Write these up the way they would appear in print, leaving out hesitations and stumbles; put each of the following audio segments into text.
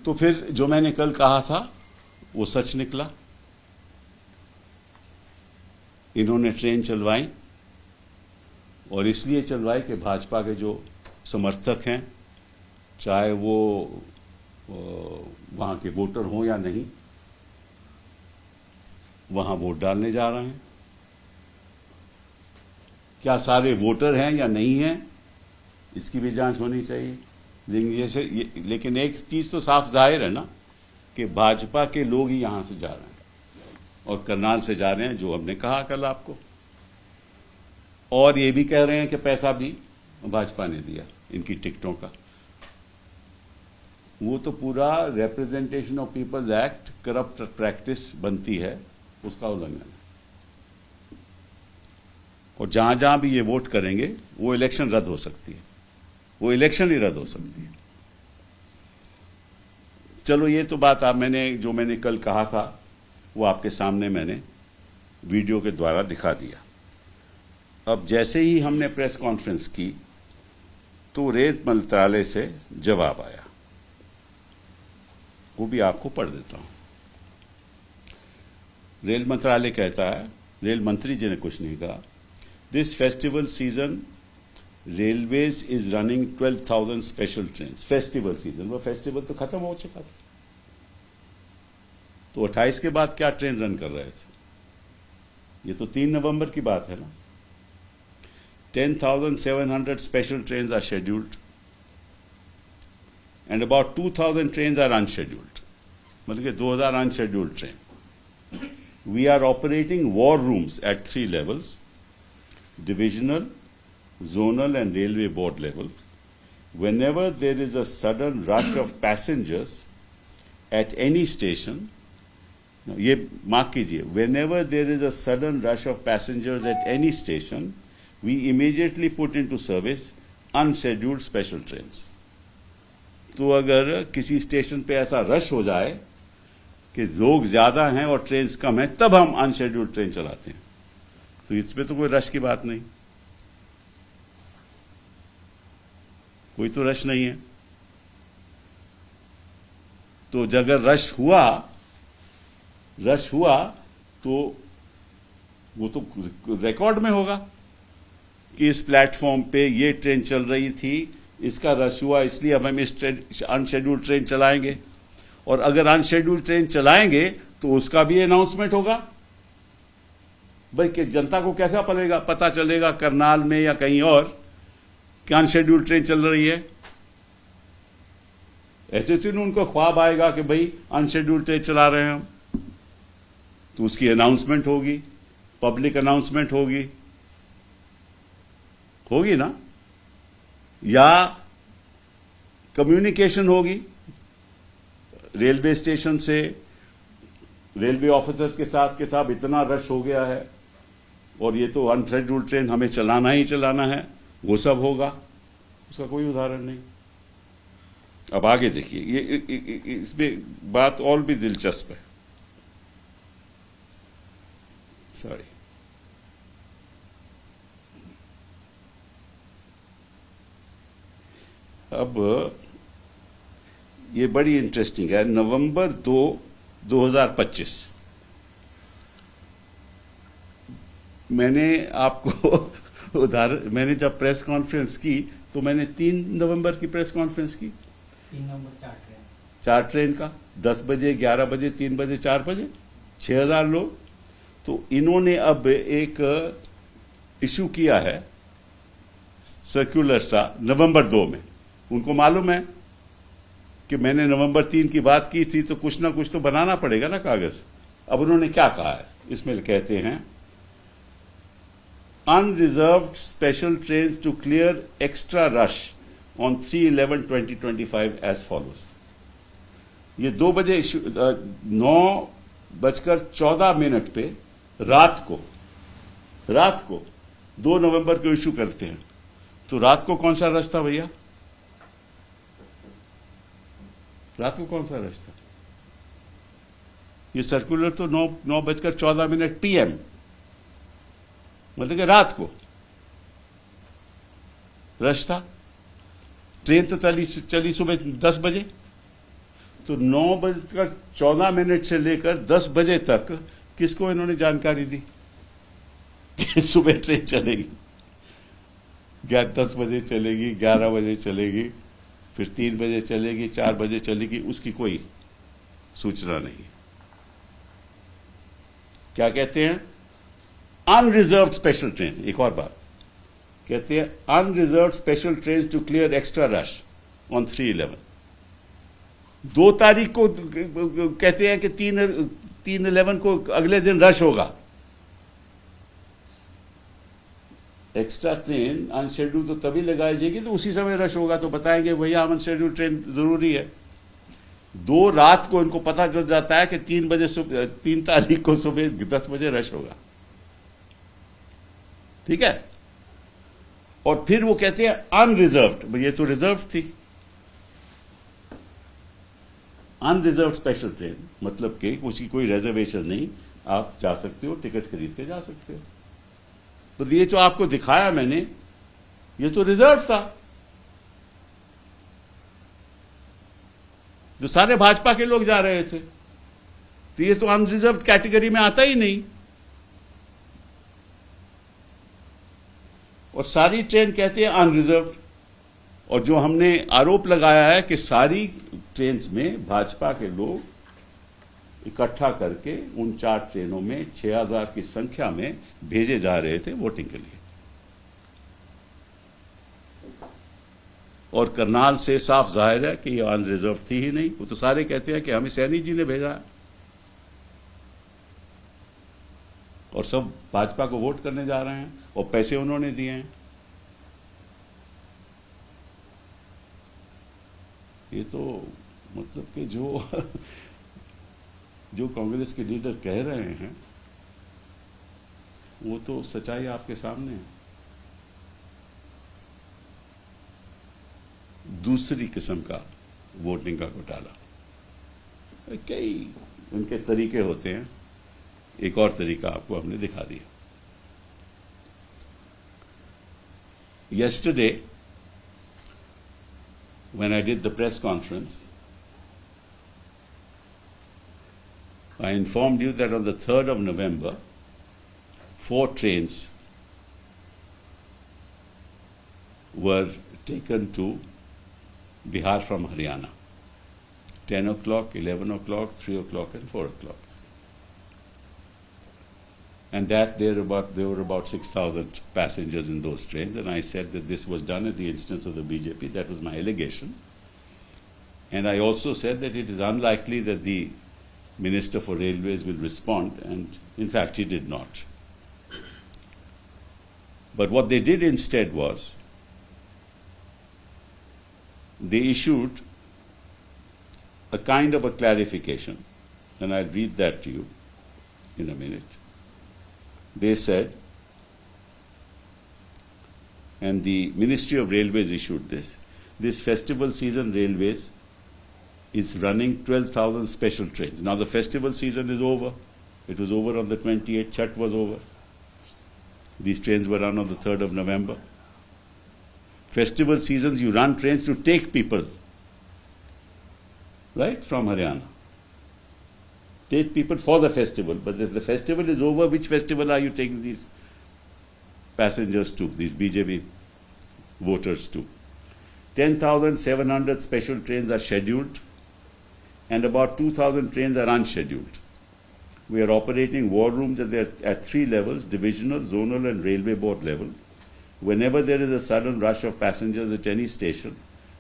तो फिर जो मैंने कल कहा था वो सच निकला। इन्होंने ट्रेन चलवाई और इसलिए चलवाई कि भाजपा के जो समर्थक हैं, चाहे वो वहां के वोटर हों या नहीं, वहां वोट डालने जा रहे हैं। क्या सारे वोटर हैं या नहीं हैं, इसकी भी जांच होनी चाहिए। लेकिन एक चीज तो साफ जाहिर है ना कि भाजपा के लोग ही यहां से जा रहे हैं और करनाल से जा रहे हैं, जो हमने कहा कल आपको। और ये भी कह रहे हैं कि पैसा भी भाजपा ने दिया इनकी टिकटों का। वो तो पूरा representation of people's act corrupt practice बनती है, उसका उल्लंघन है। और जहां जहां भी ये वोट करेंगे वो इलेक्शन रद्द हो सकती है, वो इलेक्शन ही रद्द हो सकती है। चलो ये तो बात जो मैंने कल कहा था वो आपके सामने मैंने वीडियो के द्वारा दिखा दिया। अब जैसे ही हमने प्रेस कॉन्फ्रेंस की तो रेल मंत्रालय से जवाब आया, वो भी आपको पढ़ देता हूं। रेल मंत्रालय कहता है, रेल मंत्री जी ने कुछ नहीं कहा, this festival season railways is running 12,000 special train. Festival season, वो फेस्टिवल तो खत्म हो चुका था, तो 28 के बाद क्या ट्रेन रन कर रहे थे? ये तो 3 नवंबर की बात है ना। 10,700 special trains are scheduled and about 2,000 trains are unscheduled, मतलब कि 2,000 unscheduled train. We are operating war rooms at 3 levels: divisional, zonal and railway board level. Whenever there is a sudden rush of passengers at any station, ये mark कीजिए, whenever there is a sudden rush of passengers at any station, we immediately put into service unscheduled special trains. तो अगर किसी station पे ऐसा rush हो जाए कि लोग ज्यादा हैं और ट्रेन कम है, तब हम अनशेड्यूल्ड ट्रेन चलाते हैं। तो इसमें तो कोई रश की बात नहीं, कोई तो रश नहीं है। तो अगर रश हुआ तो वो तो रिकॉर्ड में होगा कि इस प्लेटफॉर्म पे ये ट्रेन चल रही थी, इसका रश हुआ, इसलिए अब हम इस अनशेड्यूल्ड ट्रेन चलाएंगे। और अगर अनशेड्यूल्ड ट्रेन चलाएंगे तो उसका भी अनाउंसमेंट होगा। भाई कि जनता को कैसा पता चलेगा करनाल में या कहीं और कि अनशेड्यूल्ड ट्रेन चल रही है? ऐसे तो उनको ख्वाब आएगा कि भाई अनशेड्यूल्ड ट्रेन चला रहे हैं हम, तो उसकी अनाउंसमेंट होगी, पब्लिक अनाउंसमेंट होगी ना, या कम्युनिकेशन होगी रेलवे स्टेशन से रेलवे ऑफिसर के साथ कि साहब इतना रश हो गया है और ये तो अनशेड्यूल्ड ट्रेन हमें चलाना ही चलाना है, वो सब होगा। उसका कोई उदाहरण नहीं। अब आगे देखिए, ये इसमें बात और भी दिलचस्प है। सॉरी, अब ये बड़ी इंटरेस्टिंग है। नवंबर 2, 2025 मैंने आपको उदाहरण, मैंने जब प्रेस कॉन्फ्रेंस की तो मैंने 3 नवंबर की प्रेस कॉन्फ्रेंस की। 3 नवंबर 4 ट्रेन का, 10 बजे, 11 बजे, 3 बजे, 4 बजे, 6,000 लोग। तो इन्होंने अब एक इशू किया है सर्कुलर सा नवंबर 2 में। उनको मालूम है कि मैंने नवंबर 3 की बात की थी, तो कुछ ना कुछ तो बनाना पड़ेगा ना कागज। अब उन्होंने क्या कहा है, इसमें कहते हैं unreserved special train to clear extra rush on 3/11/2025 as follows. ये 2 बजे 9:14 पे रात को 2 नवंबर को इशू करते हैं। तो रात को कौन सा रश था भैया? रात को कौन सा रश था? ये सर्कुलर तो 9:14 PM, मतलब कि रात को रश था। ट्रेन तो चली सुबह 10 बजे। तो तो 9:14 से लेकर 10 बजे तक किसको इन्होंने जानकारी दी कि सुबह ट्रेन चलेगी? 10 बजे चलेगी, 11 बजे चलेगी, फिर 3 बजे चलेगी, 4 बजे चलेगी, उसकी कोई सूचना नहीं। क्या कहते हैं? Unreserved special train. एक और बात कहते हैं, unreserved special train to clear extra rush on 3/11। 2 तारीख को कहते हैं कि 3/11 को अगले दिन रश होगा। एक्स्ट्रा ट्रेन अनशेड्यूल तो तभी लगाई जाएगी तो उसी समय रश होगा, तो बताएंगे भैया अनशेड्यूल ट्रेन जरूरी है। 2 रात को इनको पता चल जाता है कि 3 तारीख को सुबह 10 बजे रश होगा। ठीक है? और फिर वो कहते हैं अनरिजर्व्ड, ये तो रिजर्व थी। अनरिजर्व्ड स्पेशल ट्रेन मतलब कि उसकी कोई रिजर्वेशन नहीं, आप जा सकते हो, टिकट खरीद के जा सकते हो। तो ये जो आपको दिखाया मैंने, ये तो रिजर्व था। जो सारे भाजपा के लोग जा रहे थे, तो ये तो अनरिजर्व्ड कैटेगरी में आता ही नहीं। और सारी ट्रेन कहते हैं अनरिजर्व्ड। और जो हमने आरोप लगाया है कि सारी ट्रेन्स में भाजपा के लोग इकट्ठा करके उन 4 ट्रेनों में 6000 की संख्या में भेजे जा रहे थे वोटिंग के लिए। और करनाल से साफ जाहिर है कि ये अनरिजर्व थी ही नहीं। वो तो सारे कहते हैं कि हमें सैनी जी ने भेजा है, और सब भाजपा को वोट करने जा रहे हैं और पैसे उन्होंने दिए हैं। ये तो मतलब कि जो कांग्रेस के लीडर कह रहे हैं वो तो सच्चाई आपके सामने है। दूसरी किस्म का वोटिंग का घोटाला। कई उनके तरीके होते हैं, एक और तरीका आपको हमने दिखा दिया। Yesterday, when I did the press conference, I informed you that on the 3rd of November, 4 trains were taken to Bihar from Haryana. 10 o'clock, 11 o'clock, 3 o'clock and 4 o'clock. And that there were about 6,000 passengers in those trains, and I said that this was done at the instance of the BJP. That was my allegation. And I also said that it is unlikely that the Minister for Railways will respond, and in fact he did not. But what they did instead was they issued a kind of a clarification, and I'll read that to you in a minute. They said, and the Ministry of Railways issued this festival season Railways is running 12,000 special trains. Now the festival season is over. It was over on the 28th, Chhath was over. These trains were run on the 3rd of November. Festival seasons, you run trains to take people, right, from Haryana. Take people for the festival, but if the festival is over, which festival are you taking these passengers to, these BJP voters to? 10,700 special trains are scheduled, and about 2,000 trains are unscheduled. We are operating war rooms at 3 levels, divisional, zonal and railway board level. Whenever there is a sudden rush of passengers at any station,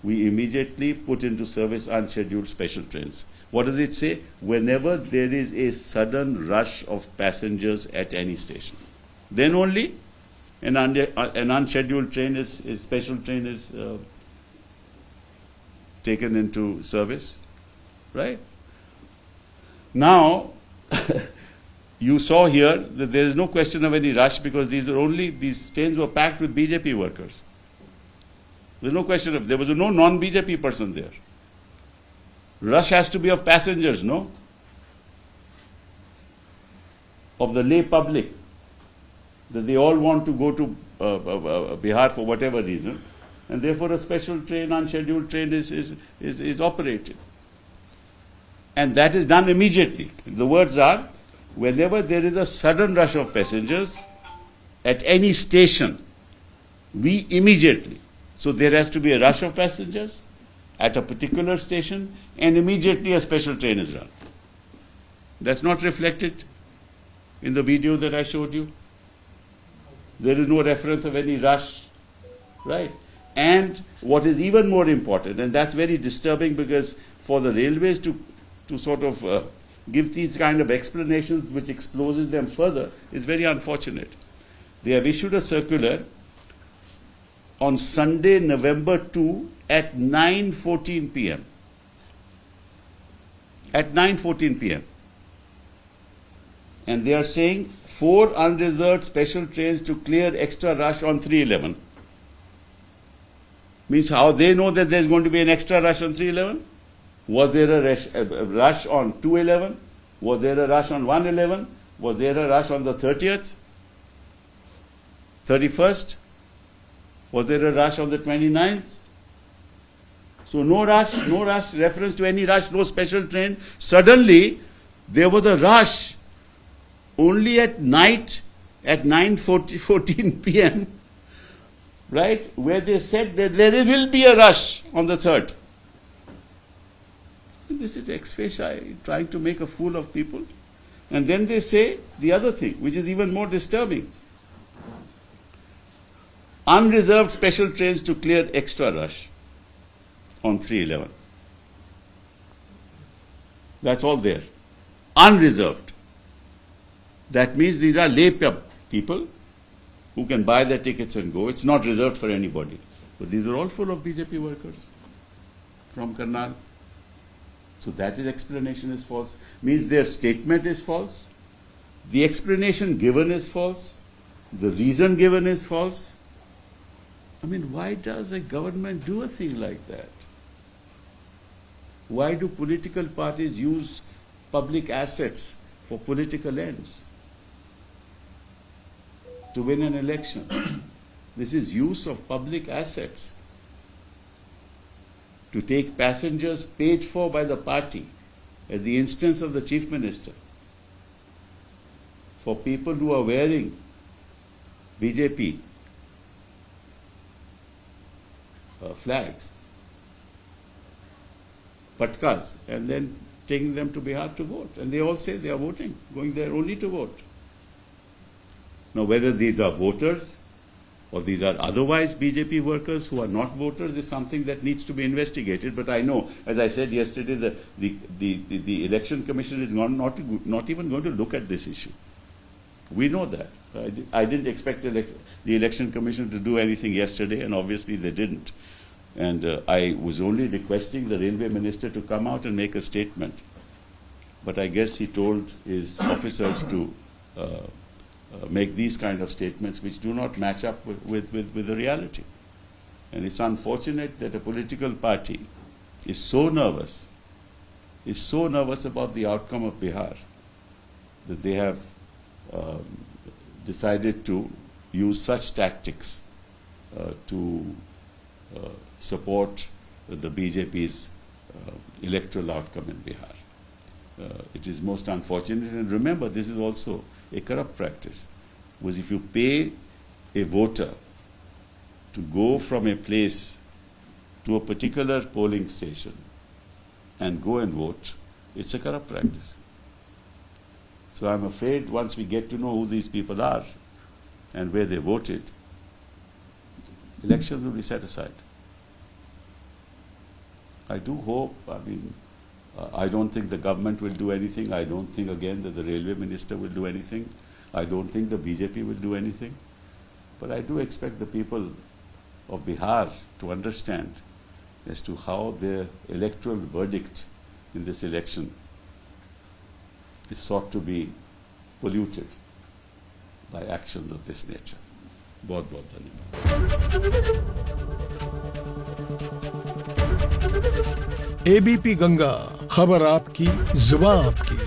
we immediately put into service unscheduled special trains. What does it say? Whenever there is a sudden rush of passengers at any station, then only an unscheduled train special train is taken into service, right? Now, you saw here that there is no question of any rush because these trains were packed with BJP workers. There's no question of, there was no non-BJP person there. Rush has to be of passengers, no? Of the lay public, that they all want to go to Bihar for whatever reason, and therefore a special train, unscheduled train is operated. and that is done immediately. The words are, whenever there is a sudden rush of passengers at any station, we immediately, so there has to be a rush of passengers at a particular station, and immediately a special train is run. That's not reflected in the video that I showed you. There is no reference of any rush, right? And what is even more important, and that's very disturbing, because for the railways to sort of give these kind of explanations which exposes them further is very unfortunate. They have issued a circular on Sunday, November 2 at 9:14 p.m. At 9:14 p.m. And they are saying 4 unreserved special trains to clear extra rush on 311. Means how they know that there's going to be an extra rush on 311? Was there a rush on 211? Was there a rush on 111? Was there a rush on the 30th? 31st? Was there a rush on the 29th? So no rush, reference to any rush, no special train. Suddenly, there was a rush only at night at 9:14 p.m., right, where they said that there will be a rush on the 3rd. And this is ex facie trying to make a fool of people. And then they say the other thing, which is even more disturbing. Unreserved special trains to clear extra rush on 311. That's all there. Unreserved. That means these are lay people who can buy their tickets and go. It's not reserved for anybody. But these are all full of BJP workers from Karnal. So that explanation is false. Means their statement is false. The explanation given is false. The reason given is false. I mean, why does a government do a thing like that? Why do political parties use public assets for political ends? To win an election. This is use of public assets to take passengers paid for by the party at the instance of the Chief Minister for people who are wearing BJP flags, patkas, and then taking them to Bihar to vote. And they all say they are voting, going there only to vote. Now, whether these are voters or these are otherwise BJP workers who are not voters is something that needs to be investigated. But I know, as I said yesterday, the Election Commission is not even going to look at this issue. We know that. I didn't expect the Election Commission to do anything yesterday, and obviously they didn't. And I was only requesting the Railway Minister to come out and make a statement. But I guess he told his officers to make these kind of statements which do not match up with the reality. And it's unfortunate that a political party is so nervous about the outcome of Bihar that they have decided to use such tactics to support the BJP's electoral outcome in Bihar. It is most unfortunate. And remember, this is also a corrupt practice. Was if you pay a voter to go from a place to a particular polling station and go and vote, it's a corrupt practice. So I'm afraid once we get to know who these people are and where they voted, elections will be set aside. I do hope, I don't think the government will do anything. I don't think, again, that the Railway Minister will do anything. I don't think the BJP will do anything. But I do expect the people of Bihar to understand as to how their electoral verdict in this election is sought to be polluted by actions of this nature. बहुत-बहुत धन्यवाद। ABP Ganga, खबर आपकी, जुबान आपकी।